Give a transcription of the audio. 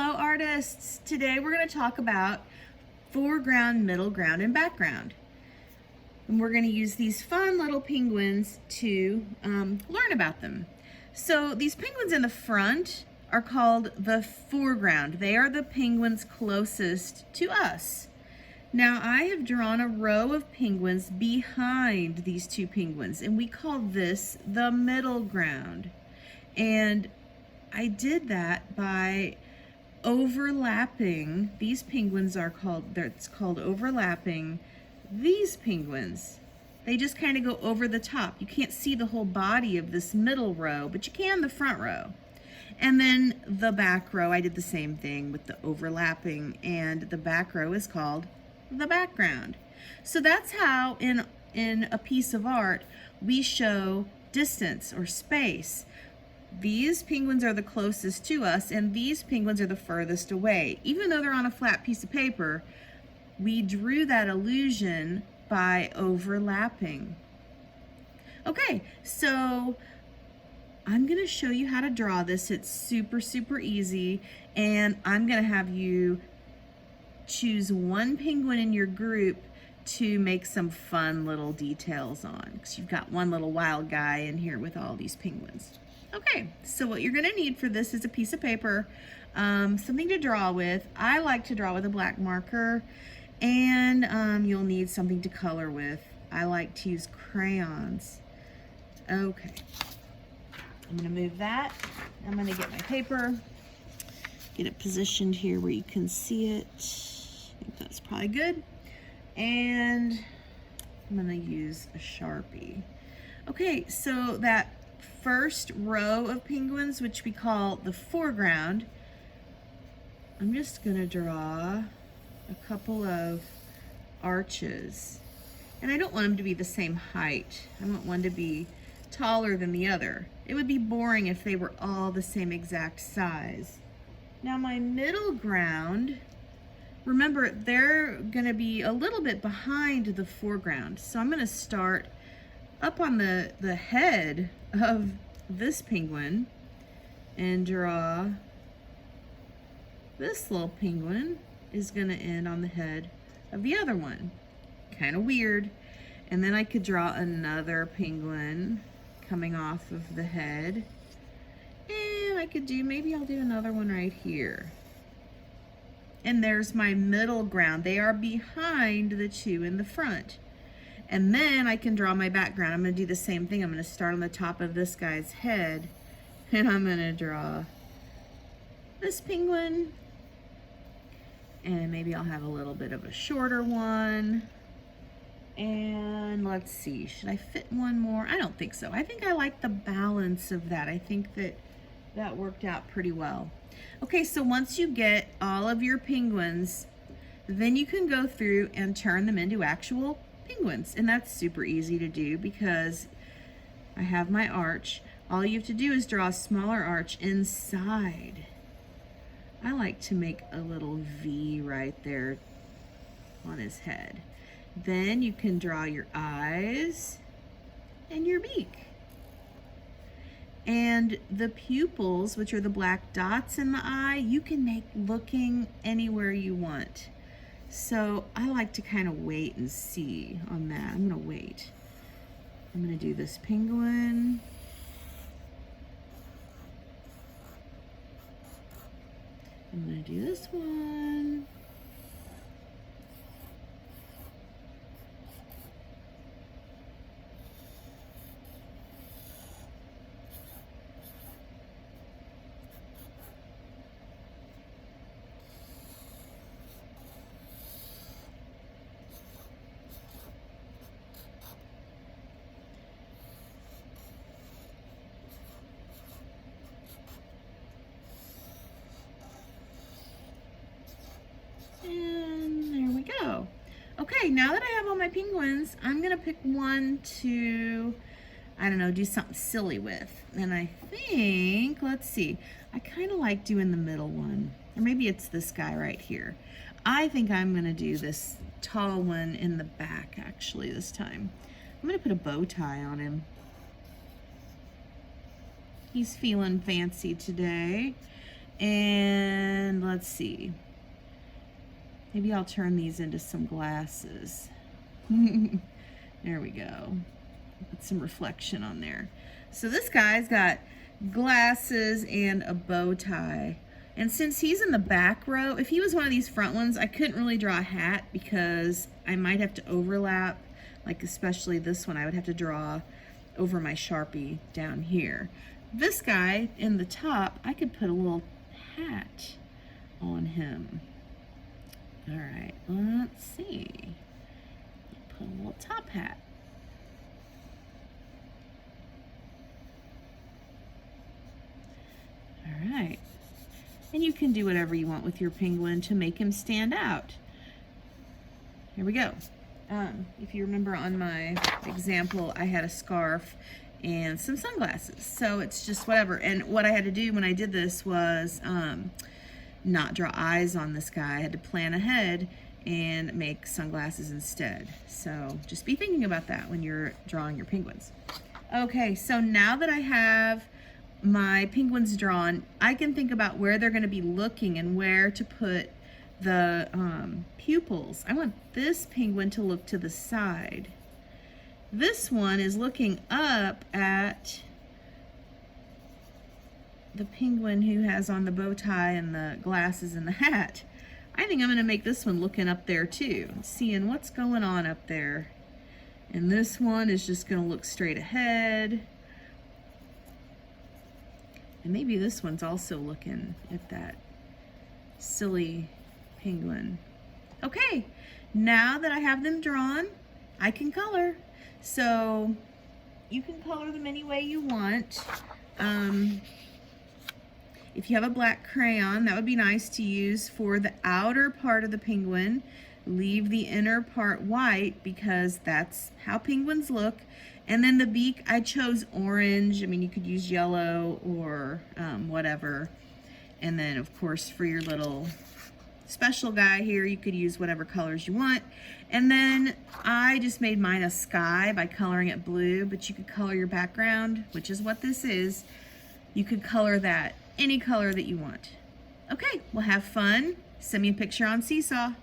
Hello artists! Today we're going to talk about foreground, middle ground, and background. And we're going to use these fun little penguins to learn about them. So these penguins in the front are called the foreground. They are the penguins closest to us. Now I have drawn a row of penguins behind these two penguins, and we call this the middle ground. And I did that by overlapping. These penguins are called, it's called overlapping these penguins. They just kind of go over the top. You can't see the whole body of this middle row, but you can the front row. And then the back row, I did the same thing with the overlapping, and the back row is called the background. So that's how in a piece of art we show distance or space. These penguins are the closest to us, and these penguins are the furthest away. Even though they're on a flat piece of paper, we drew that illusion by overlapping. Okay, so I'm going to show you how to draw this. It's super easy, and I'm going to have you choose one penguin in your group to make some fun little details on, because you've got one little wild guy in here with all these penguins. Okay, so what you're gonna need for this is a piece of paper, something to draw with. I like to draw with a black marker, and you'll need something to color with. I like to use crayons. Okay, I'm gonna move that. I'm gonna get my paper, get it positioned here where you can see it. I think that's probably good. And I'm gonna use a Sharpie. Okay, so that first row of penguins, which we call the foreground, I'm just gonna draw a couple of arches. And I don't want them to be the same height. I want one to be taller than the other. It would be boring if they were all the same exact size. Now my middle ground, remember, they're gonna be a little bit behind the foreground. So I'm gonna start up on the head of this penguin and draw this little penguin is gonna end on the head of the other one. Kind of weird. And then I could draw another penguin coming off of the head. And I could do, maybe I'll do another one right here. And there's my middle ground. They are behind the two in the front. And then I can draw my background. I'm gonna do the same thing. I'm gonna start on the top of this guy's head, and I'm gonna draw this penguin. And maybe I'll have a little bit of a shorter one. And let's see, should I fit one more? I don't think so. I think I like the balance of that. I think that worked out pretty well. Okay, so once you get all of your penguins, then you can go through and turn them into actual penguins. And that's super easy to do because I have my arch. All you have to do is draw a smaller arch inside. I like to make a little V right there on his head. Then you can draw your eyes and your beak. And the pupils, which are the black dots in the eye, you can make looking anywhere you want. So I like to kind of wait and see on that. I'm gonna wait. I'm gonna do this penguin. I'm gonna do this one. And there we go. Okay, now that I have all my penguins, I'm gonna pick one to, I don't know, do something silly with. And I think, let's see, I kind of like doing the middle one. Or maybe it's this guy right here. I think I'm gonna do this tall one in the back actually this time. I'm gonna put a bow tie on him. He's feeling fancy today. And let's let's see. Maybe I'll turn these into some glasses. There we go. Put some reflection on there. So this guy's got glasses and a bow tie. And since he's in the back row, if he was one of these front ones, I couldn't really draw a hat because I might have to overlap, like especially this one, I would have to draw over my Sharpie down here. This guy in the top, I could put a little hat on him. All right, let's see. Put a little top hat. All right. And you can do whatever you want with your penguin to make him stand out. Here we go. If you remember on my example, I had a scarf and some sunglasses. So it's just whatever. And what I had to do when I did this was not draw eyes on this guy. I had to plan ahead and make sunglasses instead. So just be thinking about that when you're drawing your penguins. Okay, so now that I have my penguins drawn, I can think about where they're going to be looking and where to put the pupils. I want this penguin to look to the side. This one is looking up at the penguin who has on the bow tie and the glasses and the hat. I think I'm going to make this one looking up there too, seeing what's going on up there. And this one is just going to look straight ahead. And maybe this one's also looking at that silly penguin. Okay, now that I have them drawn, I can color. So you can color them any way you want. If you have a black crayon, that would be nice to use for the outer part of the penguin. Leave the inner part white because that's how penguins look. And then the beak, I chose orange. I mean, you could use yellow or whatever. And then, of course, for your little special guy here, you could use whatever colors you want. And then I just made mine a sky by coloring it blue, but you could color your background, which is what this is. You could color that any color that you want. Okay, well, have fun. Send me a picture on Seesaw.